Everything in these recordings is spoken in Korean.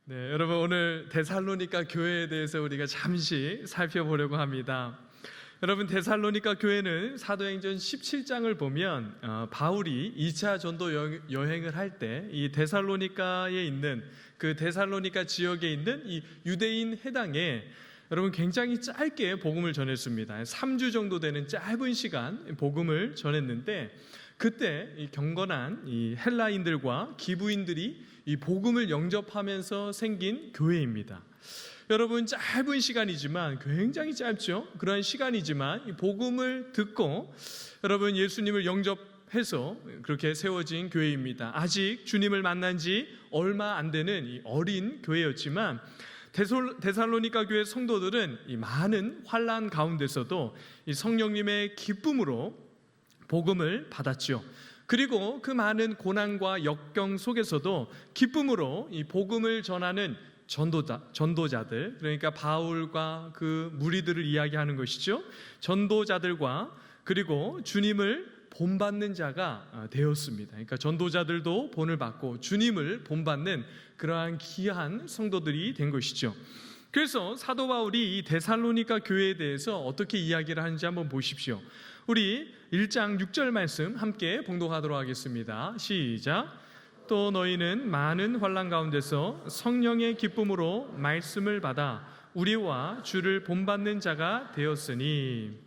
네, 여러분 오늘 데살로니가 교회에 대해서 우리가 잠시 살펴보려고 합니다. 여러분 데살로니가 교회는 사도행전 17장을 보면 바울이 2차 전도 여행을 할 때 이 데살로니가에 있는 그 데살로니가 지역에 있는 이 유대인 해당에 여러분 굉장히 짧게 복음을 전했습니다. 3주 정도 되는 짧은 시간 복음을 전했는데 그때 이 경건한 이 헬라인들과 기부인들이 이 복음을 영접하면서 생긴 교회입니다. 여러분 짧은 시간이지만 굉장히 짧죠. 그런 시간이지만 이 복음을 듣고 여러분 예수님을 영접해서 그렇게 세워진 교회입니다. 아직 주님을 만난 지 얼마 안 되는 이 어린 교회였지만 데살로니가 교회 성도들은 이 많은 환난 가운데서도 이 성령님의 기쁨으로 복음을 받았죠. 그리고 그 많은 고난과 역경 속에서도 기쁨으로 이 복음을 전하는 전도자들, 그러니까 바울과 그 무리들을 이야기하는 것이죠. 전도자들과 그리고 주님을 본받는 자가 되었습니다. 그러니까 전도자들도 본을 받고 주님을 본받는 그러한 귀한 성도들이 된 것이죠. 그래서 사도 바울이 이 데살로니가 교회에 대해서 어떻게 이야기를 하는지 한번 보십시오. 우리 1장 6절 말씀 함께 봉독하도록 하겠습니다. 시작. 또 너희는 많은 환난 가운데서 성령의 기쁨으로 말씀을 받아 우리와 주를 본받는 자가 되었으니.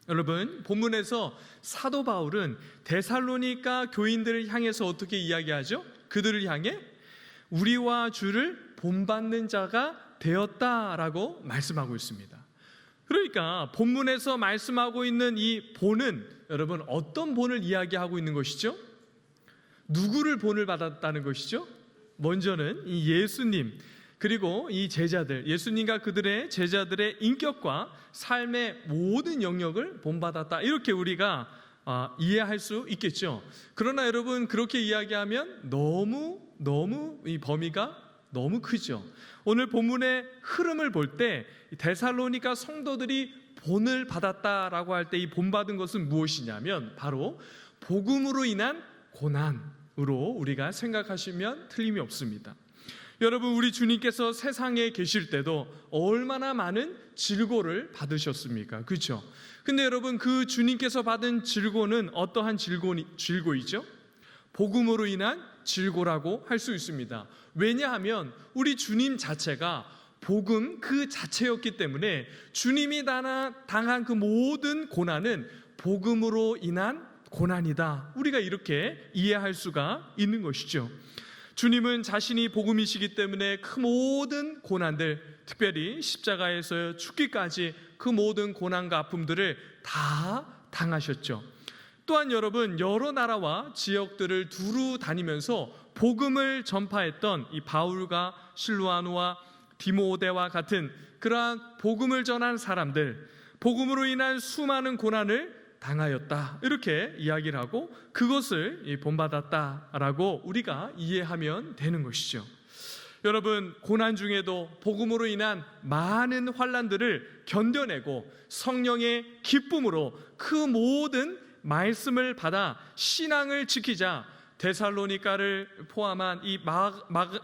여러분 본문에서 사도 바울은 데살로니가 교인들을 향해서 어떻게 이야기하죠? 그들을 향해 우리와 주를 본받는 자가 되었다라고 말씀하고 있습니다. 그러니까 본문에서 말씀하고 있는 이 본은 여러분 어떤 본을 이야기하고 있는 것이죠? 누구를 본을 받았다는 것이죠? 먼저는 이 예수님 그리고 이 제자들, 예수님과 그들의 제자들의 인격과 삶의 모든 영역을 본받았다, 이렇게 우리가 이해할 수 있겠죠. 그러나 여러분 그렇게 이야기하면 너무 이 범위가 너무 크죠. 오늘 본문의 흐름을 볼 때 데살로니가 성도들이 본을 받았다라고 할 때 이 본받은 것은 무엇이냐면 바로 복음으로 인한 고난으로 우리가 생각하시면 틀림이 없습니다. 여러분 우리 주님께서 세상에 계실 때도 얼마나 많은 질고를 받으셨습니까? 그렇죠? 근데 여러분 그 주님께서 받은 질고는 어떠한 질고이죠? 복음으로 인한 질고라고 할 수 있습니다. 왜냐하면 우리 주님 자체가 복음 그 자체였기 때문에 주님이 당한 그 모든 고난은 복음으로 인한 고난이다, 우리가 이렇게 이해할 수가 있는 것이죠. 주님은 자신이 복음이시기 때문에 그 모든 고난들, 특별히 십자가에서 죽기까지 그 모든 고난과 아픔들을 다 당하셨죠. 또한 여러분 여러 나라와 지역들을 두루 다니면서 복음을 전파했던 이 바울과 실루아노와 디모데와 같은 그러한 복음을 전한 사람들, 복음으로 인한 수많은 고난을 당하였다, 이렇게 이야기를 하고 그것을 본받았다라고 우리가 이해하면 되는 것이죠. 여러분 고난 중에도 복음으로 인한 많은 환난들을 견뎌내고 성령의 기쁨으로 그 모든 말씀을 받아 신앙을 지키자 데살로니가를 포함한 이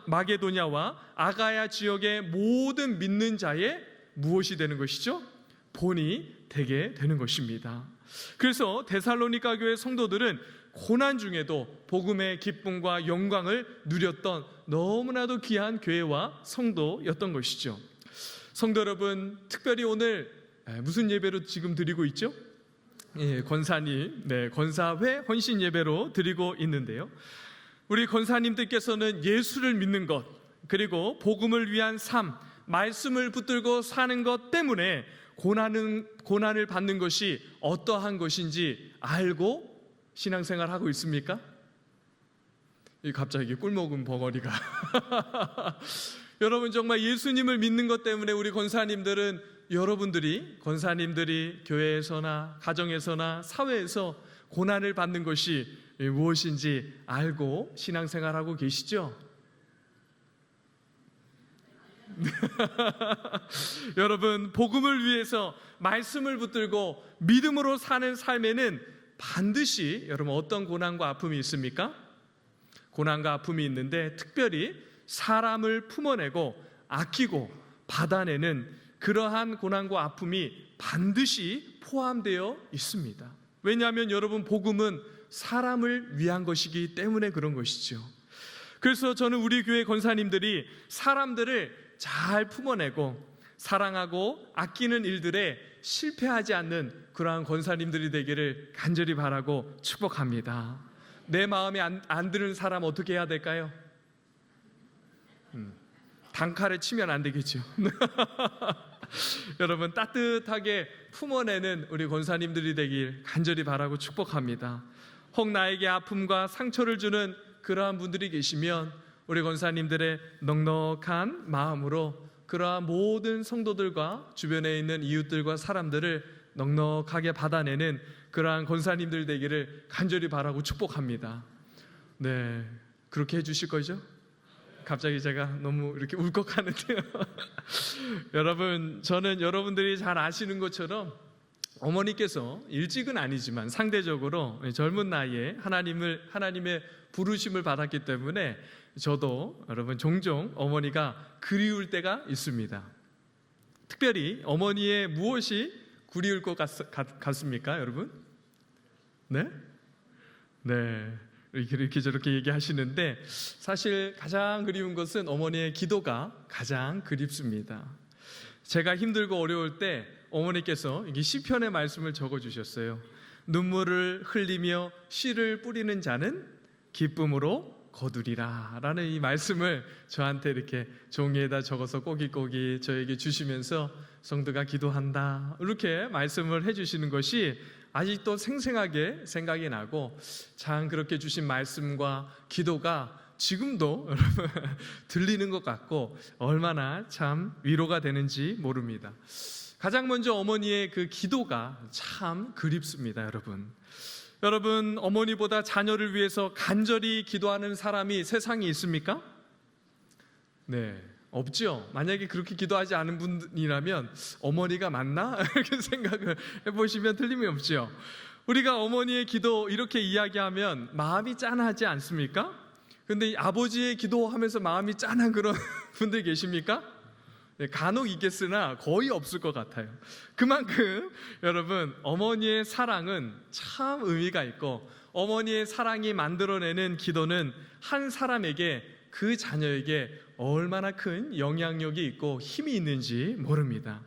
마게도냐와 아가야 지역의 모든 믿는 자의 무엇이 되는 것이죠? 본이 되게 되는 것입니다. 그래서 데살로니가 교회 성도들은 고난 중에도 복음의 기쁨과 영광을 누렸던 너무나도 귀한 교회와 성도였던 것이죠. 성도 여러분, 특별히 오늘 무슨 예배로 지금 드리고 있죠? 권사님, 권사회 헌신 예배로 드리고 있는데요. 우리 권사님들께서는 예수를 믿는 것, 그리고 복음을 위한 삶, 말씀을 붙들고 사는 것 때문에 고난을 받는 것이 어떠한 것인지 알고 신앙생활 하고 있습니까? 갑자기 꿀먹은 벙어리가 여러분 정말 예수님을 믿는 것 때문에 우리 권사님들은 권사님들이 교회에서나 가정에서나 사회에서 고난을 받는 것이 무엇인지 알고 신앙생활하고 계시죠? 여러분 복음을 위해서 말씀을 붙들고 믿음으로 사는 삶에는 반드시 여러분 어떤 고난과 아픔이 있습니까? 고난과 아픔이 있는데 특별히 사람을 품어내고 아끼고 받아내는 그러한 고난과 아픔이 반드시 포함되어 있습니다. 왜냐하면 여러분, 복음은 사람을 위한 것이기 때문에 그런 것이죠. 그래서 저는 우리 교회 권사님들이 사람들을 잘 품어내고 사랑하고 아끼는 일들에 실패하지 않는 그러한 권사님들이 되기를 간절히 바라고 축복합니다. 내 마음에 안 드는 사람 어떻게 해야 될까요? 단칼에 치면 안 되겠죠. 여러분, 따뜻하게 품어내는 우리 권사님들이 되길 간절히 바라고 축복합니다. 혹 나에게 아픔과 상처를 주는 그러한 분들이 계시면 우리 권사님들의 넉넉한 마음으로 그러한 모든 성도들과 주변에 있는 이웃들과 사람들을 넉넉하게 받아내는 그러한 권사님들 되기를 간절히 바라고 축복합니다. 네, 그렇게 해주실 거죠? 갑자기 제가 너무 이렇게 울컥하는데요. 여러분, 저는 여러분들이 잘 아시는 것처럼 어머니께서 일찍은 아니지만 상대적으로 젊은 나이에 하나님의 부르심을 받았기 때문에 저도 여러분 종종 어머니가 그리울 때가 있습니다. 특별히 어머니의 무엇이 그리울 것 같습니까, 여러분? 네? 네. 이렇게 저렇게 얘기하시는데 사실 가장 그리운 것은 어머니의 기도가 가장 그립습니다. 제가 힘들고 어려울 때 어머니께서 이 시편의 말씀을 적어주셨어요. 눈물을 흘리며 씨를 뿌리는 자는 기쁨으로 거두리라 라는 이 말씀을 저한테 이렇게 종이에다 적어서 꼬깃꼬깃 저에게 주시면서 성도가 기도한다 이렇게 말씀을 해주시는 것이 아직도 생생하게 생각이 나고, 참 그렇게 주신 말씀과 기도가 지금도 여러분 들리는 것 같고 얼마나 참 위로가 되는지 모릅니다. 가장 먼저 어머니의 그 기도가 참 그립습니다. 여러분, 어머니보다 자녀를 위해서 간절히 기도하는 사람이 세상에 있습니까? 네, 없죠. 만약에 그렇게 기도하지 않은 분이라면 어머니가 맞나? 이렇게 생각을 해보시면 틀림이 없죠. 우리가 어머니의 기도 이렇게 이야기하면 마음이 짠하지 않습니까? 근데 아버지의 기도하면서 마음이 짠한 그런 분들 계십니까? 네, 간혹 있겠으나 거의 없을 것 같아요. 그만큼 여러분, 어머니의 사랑은 참 의미가 있고 어머니의 사랑이 만들어내는 기도는 한 사람에게, 그 자녀에게 얼마나 큰 영향력이 있고 힘이 있는지 모릅니다.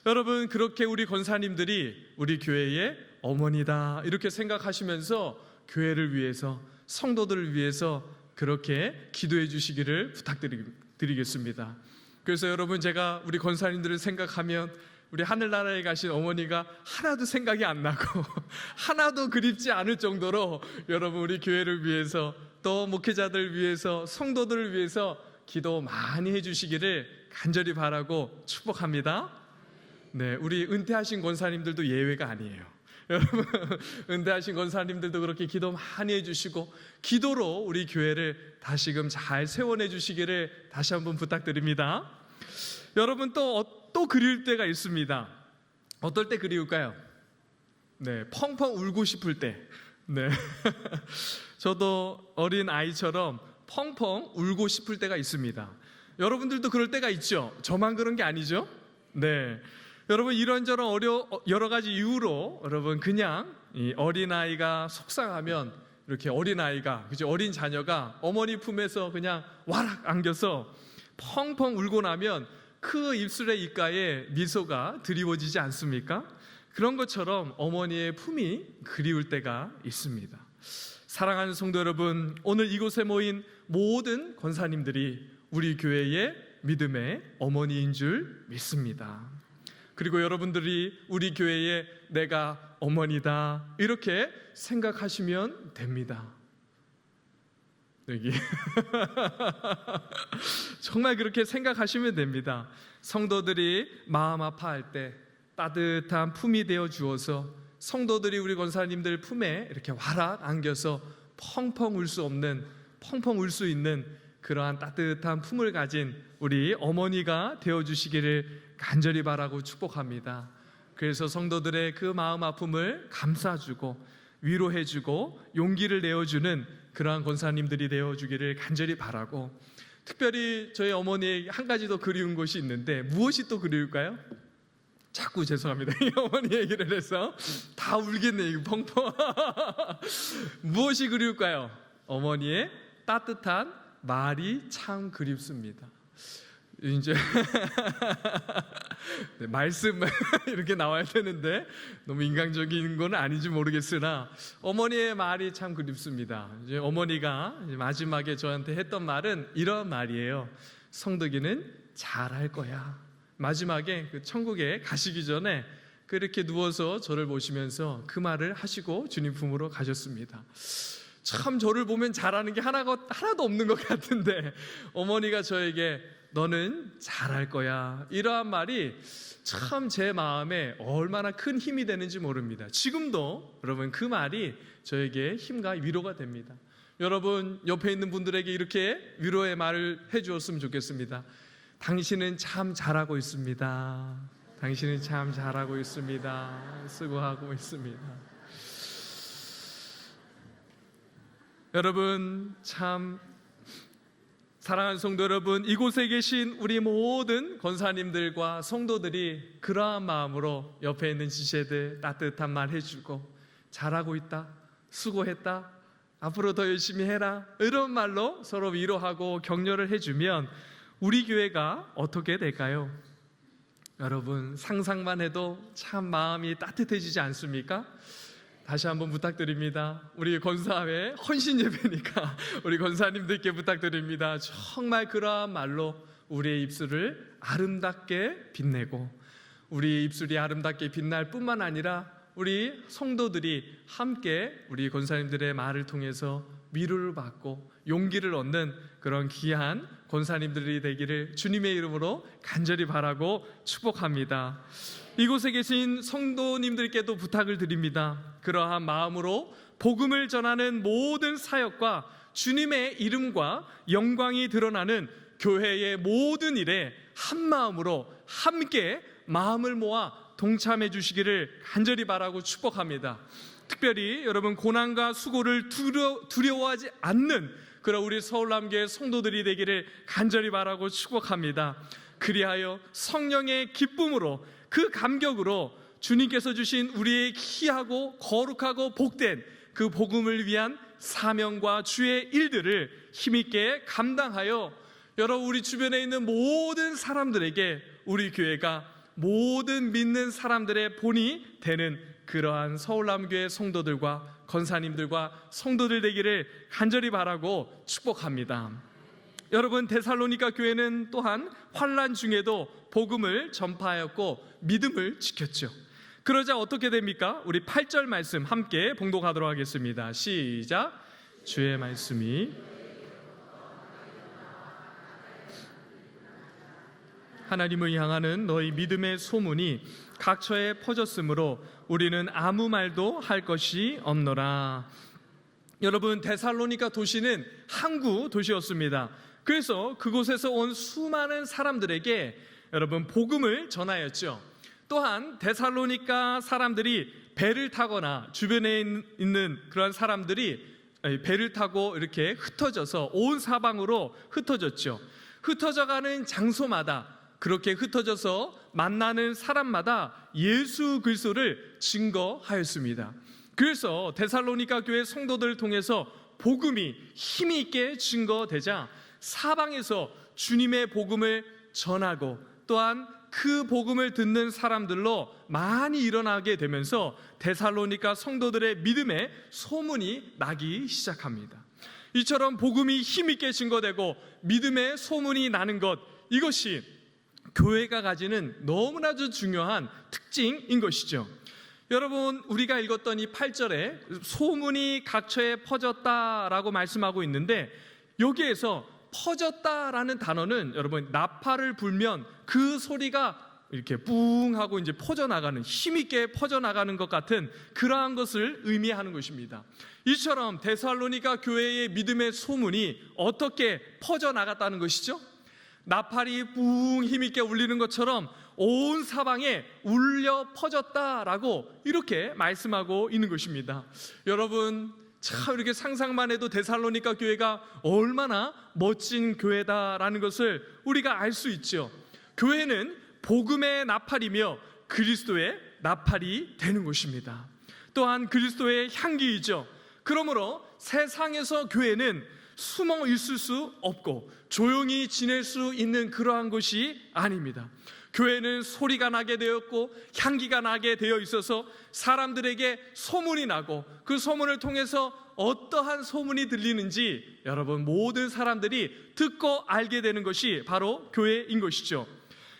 여러분, 그렇게 우리 권사님들이 우리 교회의 어머니다 이렇게 생각하시면서 교회를 위해서, 성도들을 위해서 그렇게 기도해 주시기를 부탁드리겠습니다. 그래서 여러분, 제가 우리 권사님들을 생각하면 우리 하늘나라에 가신 어머니가 하나도 생각이 안 나고 하나도 그립지 않을 정도로 여러분, 우리 교회를 위해서, 또 목회자들 위해서, 성도들을 위해서 기도 많이 해주시기를 간절히 바라고 축복합니다. 네, 우리 은퇴하신 권사님들도 예외가 아니에요. 여러분, 은퇴하신 권사님들도 그렇게 기도 많이 해주시고 기도로 우리 교회를 다시금 잘 세워내 주시기를 다시 한번 부탁드립니다. 여러분, 또 그리울 때가 있습니다. 어떨 때 그리울까요? 네, 펑펑 울고 싶을 때. 네, 저도 어린 아이처럼 펑펑 울고 싶을 때가 있습니다. 여러분들도 그럴 때가 있죠? 저만 그런 게 아니죠? 네, 여러분, 이런저런 여러 가지 이유로 여러분 그냥 이 어린아이가 속상하면 이렇게 어린아이가, 그죠? 어린 자녀가 어머니 품에서 그냥 와락 안겨서 펑펑 울고 나면 그 입술에 입가에 미소가 드리워지지 않습니까? 그런 것처럼 어머니의 품이 그리울 때가 있습니다. 사랑하는 성도 여러분, 오늘 이곳에 모인 모든 권사님들이 우리 교회의 믿음의 어머니인 줄 믿습니다. 그리고 여러분들이 우리 교회의 내가 어머니다 이렇게 생각하시면 됩니다. 여기 정말 그렇게 생각하시면 됩니다. 성도들이 마음 아파할 때 따뜻한 품이 되어 주어서 성도들이 우리 권사님들 품에 이렇게 와락 안겨서 펑펑 울 수 있는 그러한 따뜻한 품을 가진 우리 어머니가 되어 주시기를 간절히 바라고 축복합니다. 그래서 성도들의 그 마음 아픔을 감싸주고 위로해주고 용기를 내어주는 그러한 권사님들이 되어주기를 간절히 바라고, 특별히 저희 어머니에게 한 가지 더 그리운 것이 있는데 무엇이 또 그리울까요? 자꾸 죄송합니다. 이 어머니 얘기를 해서 다 울겠네 이거 펑펑. 무엇이 그리울까요? 어머니의 따뜻한 말이 참 그립습니다. 이제 네, 말씀 이렇게 나와야 되는데 너무 인간적인 건 아닌지 모르겠으나 어머니의 말이 참 그립습니다. 이제 어머니가 이제 마지막에 저한테 했던 말은 이런 말이에요. 성덕이는 잘할 거야. 마지막에 그 천국에 가시기 전에 그렇게 누워서 저를 보시면서 그 말을 하시고 주님 품으로 가셨습니다. 참 저를 보면 잘하는 게 하나도 없는 것 같은데 어머니가 저에게 너는 잘할 거야 이러한 말이 참 제 마음에 얼마나 큰 힘이 되는지 모릅니다. 지금도 여러분 그 말이 저에게 힘과 위로가 됩니다. 여러분 옆에 있는 분들에게 이렇게 위로의 말을 해주었으면 좋겠습니다. 당신은 참 잘하고 있습니다. 당신은 참 잘하고 있습니다. 수고하고 있습니다. 여러분 참 사랑하는 성도 여러분, 이곳에 계신 우리 모든 권사님들과 성도들이 그러한 마음으로 옆에 있는 지체들 따뜻한 말 해주고 잘하고 있다, 수고했다, 앞으로 더 열심히 해라 이런 말로 서로 위로하고 격려를 해주면 우리 교회가 어떻게 될까요? 여러분 상상만 해도 참 마음이 따뜻해지지 않습니까? 다시 한번 부탁드립니다. 우리 권사회 헌신 예배니까 우리 권사님들께 부탁드립니다. 정말 그러한 말로 우리의 입술을 아름답게 빛내고 우리의 입술이 아름답게 빛날 뿐만 아니라 우리 성도들이 함께 우리 권사님들의 말을 통해서 위로를 받고 용기를 얻는 그런 귀한 권사님들이 되기를 주님의 이름으로 간절히 바라고 축복합니다. 이곳에 계신 성도님들께도 부탁을 드립니다. 그러한 마음으로 복음을 전하는 모든 사역과 주님의 이름과 영광이 드러나는 교회의 모든 일에 한 마음으로 함께 마음을 모아 동참해 주시기를 간절히 바라고 축복합니다. 특별히 여러분 고난과 수고를 두려워하지 않는 그런 우리 서울남교회 성도들이 되기를 간절히 바라고 축복합니다. 그리하여 성령의 기쁨으로 그 감격으로 주님께서 주신 우리의 귀하고 거룩하고 복된 그 복음을 위한 사명과 주의 일들을 힘있게 감당하여 여러분 우리 주변에 있는 모든 사람들에게 우리 교회가 모든 믿는 사람들의 본이 되는 그러한 서울남교회 성도들과 권사님들과 성도들 되기를 간절히 바라고 축복합니다. 여러분 데살로니가 교회는 또한 환난 중에도 복음을 전파하였고 믿음을 지켰죠. 그러자 어떻게 됩니까? 우리 8절 말씀 함께 봉독하도록 하겠습니다. 시작. 주의 말씀이 하나님을 향하는 너희 믿음의 소문이 각처에 퍼졌으므로 우리는 아무 말도 할 것이 없노라. 여러분 데살로니가 도시는 항구 도시였습니다. 그래서 그곳에서 온 수많은 사람들에게 여러분 복음을 전하였죠. 또한 데살로니가 사람들이 배를 타거나 주변에 있는 그런 사람들이 배를 타고 이렇게 흩어져서 온 사방으로 흩어졌죠. 흩어져가는 장소마다 그렇게 흩어져서 만나는 사람마다 예수 그리스도를 증거하였습니다. 그래서 데살로니가 교회 성도들을 통해서 복음이 힘이 있게 증거되자 사방에서 주님의 복음을 전하고 또한 그 복음을 듣는 사람들로 많이 일어나게 되면서 데살로니가 성도들의 믿음의 소문이 나기 시작합니다. 이처럼 복음이 힘있게 증거되고 믿음의 소문이 나는 것, 이것이 교회가 가지는 너무나도 중요한 특징인 것이죠. 여러분 우리가 읽었던 이 8절에 소문이 각처에 퍼졌다라고 말씀하고 있는데 여기에서 퍼졌다라는 단어는 여러분 나팔을 불면 그 소리가 이렇게 뿡 하고 이제 퍼져나가는 힘있게 퍼져나가는 것 같은 그러한 것을 의미하는 것입니다. 이처럼 데살로니가 교회의 믿음의 소문이 어떻게 퍼져나갔다는 것이죠? 나팔이 뿡 힘있게 울리는 것처럼 온 사방에 울려 퍼졌다라고 이렇게 말씀하고 있는 것입니다. 여러분 참 이렇게 상상만 해도 데살로니가 교회가 얼마나 멋진 교회다라는 것을 우리가 알 수 있죠. 교회는 복음의 나팔이며 그리스도의 나팔이 되는 것입니다. 또한 그리스도의 향기이죠. 그러므로 세상에서 교회는 숨어 있을 수 없고 조용히 지낼 수 있는 그러한 것이 아닙니다. 교회는 소리가 나게 되었고 향기가 나게 되어 있어서 사람들에게 소문이 나고 그 소문을 통해서 어떠한 소문이 들리는지 여러분 모든 사람들이 듣고 알게 되는 것이 바로 교회인 것이죠.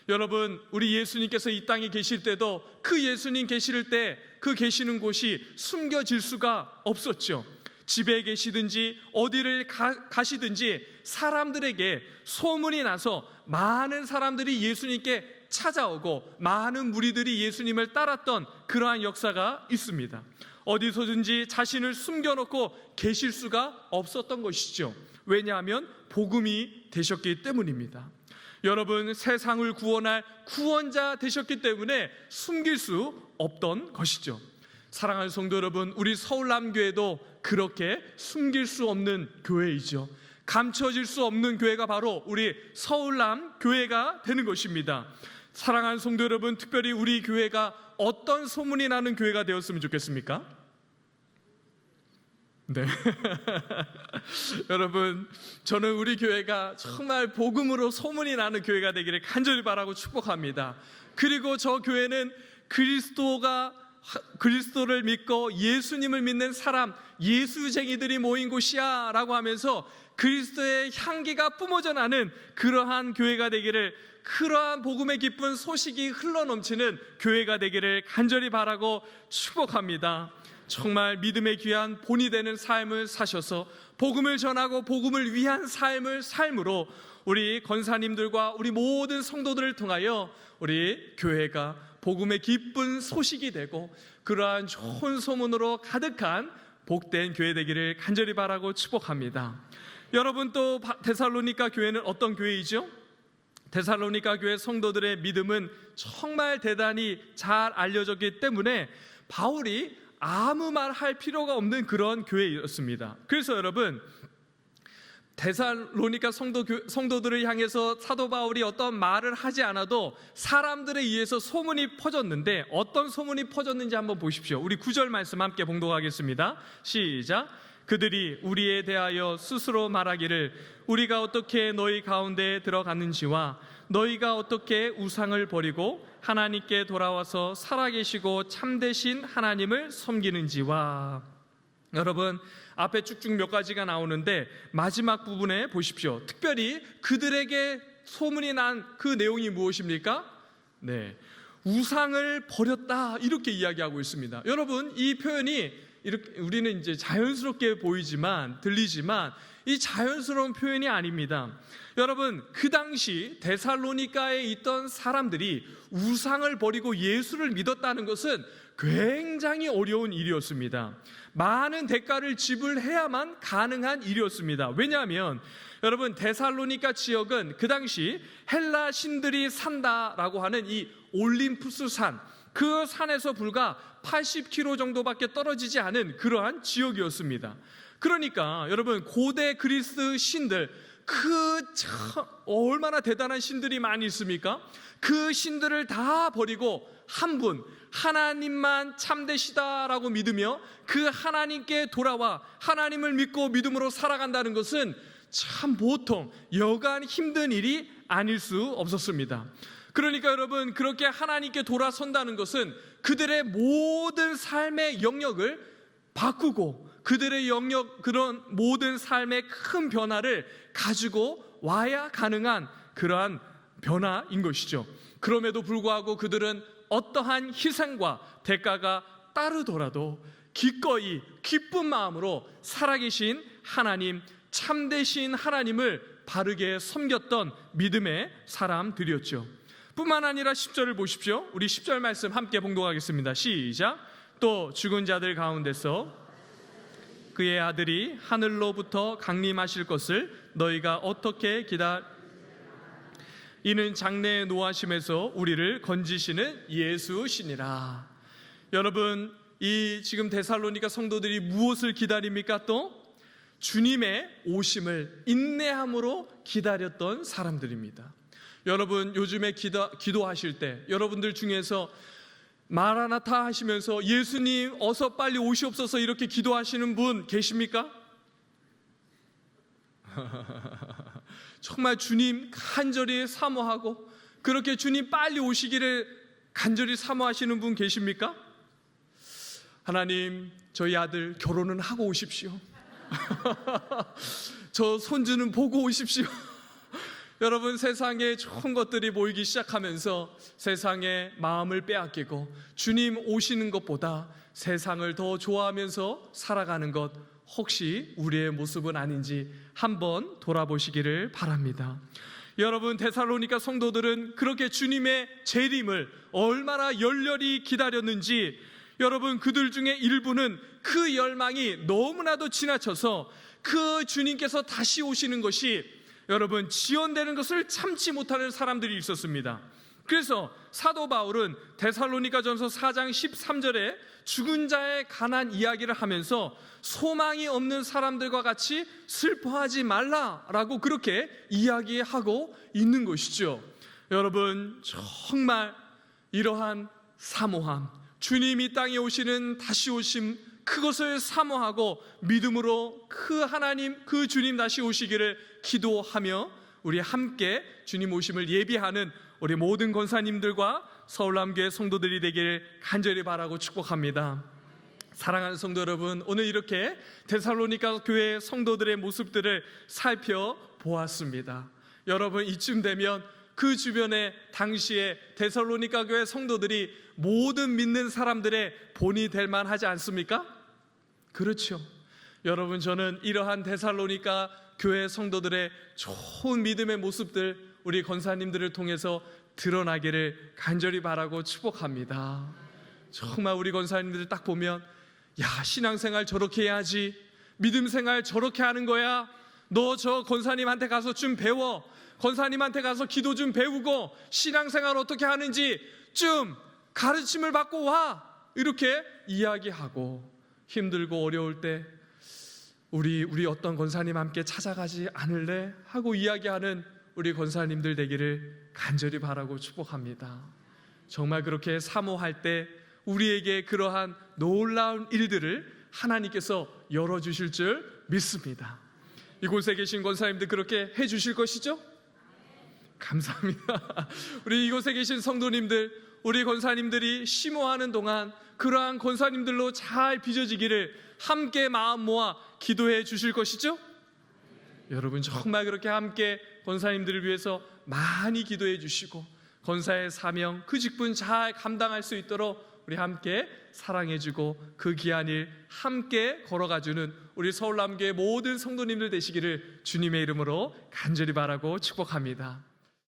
여러분, 우리 예수님께서 이 땅에 계실 때도 그 예수님 계실 때 그 계시는 곳이 숨겨질 수가 없었죠. 집에 계시든지 어디를 가시든지 사람들에게 소문이 나서 많은 사람들이 예수님께 찾아오고 많은 무리들이 예수님을 따랐던 그러한 역사가 있습니다. 어디서든지 자신을 숨겨놓고 계실 수가 없었던 것이죠. 왜냐하면 복음이 되셨기 때문입니다. 여러분, 세상을 구원할 구원자 되셨기 때문에 숨길 수 없던 것이죠. 사랑하는 성도 여러분, 우리 서울남교회도 그렇게 숨길 수 없는 교회이죠. 감춰질 수 없는 교회가 바로 우리 서울남교회가 되는 것입니다. 사랑하는 성도 여러분, 특별히 우리 교회가 어떤 소문이 나는 교회가 되었으면 좋겠습니까? 네. 여러분, 저는 우리 교회가 정말 복음으로 소문이 나는 교회가 되기를 간절히 바라고 축복합니다. 그리고 저 교회는 그리스도를 믿고 예수님을 믿는 사람, 예수쟁이들이 모인 곳이야 라고 하면서 그리스도의 향기가 뿜어져 나는 그러한 교회가 되기를, 그러한 복음의 기쁜 소식이 흘러넘치는 교회가 되기를 간절히 바라고 축복합니다. 정말 믿음의 귀한 본이 되는 삶을 사셔서 복음을 전하고 복음을 위한 삶으로 우리 권사님들과 우리 모든 성도들을 통하여 우리 교회가 복음의 기쁜 소식이 되고 그러한 좋은 소문으로 가득한 복된 교회 되기를 간절히 바라고 축복합니다. 여러분, 또 데살로니가 교회는 어떤 교회이죠? 데살로니가 교회 성도들의 믿음은 정말 대단히 잘 알려졌기 때문에 바울이 아무 말 할 필요가 없는 그런 교회였습니다. 그래서 여러분, 데살로니가 성도들을 향해서 사도 바울이 어떤 말을 하지 않아도 사람들에 의해서 소문이 퍼졌는데, 어떤 소문이 퍼졌는지 한번 보십시오. 우리 9절 말씀 함께 봉독하겠습니다. 시작. 그들이 우리에 대하여 스스로 말하기를 우리가 어떻게 너희 가운데에 들어갔는지와 너희가 어떻게 우상을 버리고 하나님께 돌아와서 살아계시고 참되신 하나님을 섬기는지와. 여러분, 앞에 쭉쭉 몇 가지가 나오는데 마지막 부분에 보십시오. 특별히 그들에게 소문이 난 그 내용이 무엇입니까? 네, 우상을 버렸다, 이렇게 이야기하고 있습니다. 여러분, 이 표현이 이렇게 우리는 이제 자연스럽게 보이지만 들리지만 이 자연스러운 표현이 아닙니다. 여러분, 그 당시 데살로니가에 있던 사람들이 우상을 버리고 예수를 믿었다는 것은 굉장히 어려운 일이었습니다. 많은 대가를 지불해야만 가능한 일이었습니다. 왜냐하면 여러분, 데살로니가 지역은 그 당시 헬라 신들이 산다라고 하는 이 올림푸스 산, 그 산에서 불과 80km 정도밖에 떨어지지 않은 그러한 지역이었습니다. 그러니까 여러분, 고대 그리스 신들, 얼마나 대단한 신들이 많이 있습니까? 그 신들을 다 버리고 한 분, 하나님만 참되시다라고 믿으며 그 하나님께 돌아와 하나님을 믿고 믿음으로 살아간다는 것은 참 보통 여간 힘든 일이 아닐 수 없었습니다. 그러니까 여러분, 그렇게 하나님께 돌아선다는 것은 그들의 모든 삶의 영역을 바꾸고 그들의 그런 모든 삶의 큰 변화를 가지고 와야 가능한 그러한 변화인 것이죠. 그럼에도 불구하고 그들은 어떠한 희생과 대가가 따르더라도 기꺼이 기쁜 마음으로 살아계신 하나님, 참되신 하나님을 바르게 섬겼던 믿음의 사람들이었죠. 뿐만 아니라 10절을 보십시오. 우리 10절 말씀 함께 봉독하겠습니다. 시작. 또 죽은 자들 가운데서 그의 아들이 하늘로부터 강림하실 것을 너희가 어떻게 이는 장래의 노하심에서 우리를 건지시는 예수시니라. 여러분, 이 지금 데살로니가 성도들이 무엇을 기다립니까? 또 주님의 오심을 인내함으로 기다렸던 사람들입니다. 여러분, 요즘에 기도하실 때 여러분들 중에서 마라나타 하시면서 예수님 어서 빨리 오시옵소서 이렇게 기도하시는 분 계십니까? 정말 주님 간절히 사모하고 그렇게 주님 빨리 오시기를 간절히 사모하시는 분 계십니까? 하나님, 저희 아들 결혼은 하고 오십시오. 저 손주는 보고 오십시오. 여러분, 세상에 좋은 것들이 보이기 시작하면서 세상에 마음을 빼앗기고 주님 오시는 것보다 세상을 더 좋아하면서 살아가는 것, 혹시 우리의 모습은 아닌지 한번 돌아보시기를 바랍니다. 여러분, 데살로니가 성도들은 그렇게 주님의 재림을 얼마나 열렬히 기다렸는지, 여러분, 그들 중에 일부는 그 열망이 너무나도 지나쳐서 그 주님께서 다시 오시는 것이 여러분 지연되는 것을 참지 못하는 사람들이 있었습니다. 그래서 사도 바울은 데살로니가전서 4장 13절에 죽은 자에 관한 이야기를 하면서 소망이 없는 사람들과 같이 슬퍼하지 말라라고 그렇게 이야기하고 있는 것이죠. 여러분, 정말 이러한 사모함, 주님 이 땅에 오시는 다시 오심, 그것을 사모하고 믿음으로 그 하나님, 그 주님 다시 오시기를 기도하며 우리 함께 주님 오심을 예비하는 우리 모든 권사님들과 서울남교회 성도들이 되기를 간절히 바라고 축복합니다. 사랑하는 성도 여러분, 오늘 이렇게 데살로니가 교회 성도들의 모습들을 살펴보았습니다. 여러분, 이쯤 되면 그 주변에 당시에 데살로니가 교회 성도들이 모든 믿는 사람들의 본이 될 만하지 않습니까? 그렇죠. 여러분, 저는 이러한 데살로니가 교회 성도들의 좋은 믿음의 모습들 우리 권사님들을 통해서 드러나기를 간절히 바라고 축복합니다. 정말 우리 권사님들 딱 보면, 야, 신앙생활 저렇게 해야지, 믿음생활 저렇게 하는 거야, 너 저 권사님한테 가서 좀 배워, 권사님한테 가서 기도 좀 배우고 신앙생활 어떻게 하는지 좀 가르침을 받고 와, 이렇게 이야기하고, 힘들고 어려울 때 우리 어떤 권사님 함께 찾아가지 않을래? 하고 이야기하는 우리 권사님들 되기를 간절히 바라고 축복합니다. 정말 그렇게 사모할 때 우리에게 그러한 놀라운 일들을 하나님께서 열어주실 줄 믿습니다. 이곳에 계신 권사님들 그렇게 해주실 것이죠? 감사합니다. 우리 이곳에 계신 성도님들, 우리 권사님들이 심호하는 동안 그러한 권사님들로 잘 빚어지기를 함께 마음 모아 기도해 주실 것이죠? 여러분, 정말 그렇게 함께 권사님들을 위해서 많이 기도해 주시고 권사의 사명, 그 직분 잘 감당할 수 있도록 우리 함께 사랑해 주고 그 귀한 일 함께 걸어가 주는 우리 서울남교회 모든 성도님들 되시기를 주님의 이름으로 간절히 바라고 축복합니다.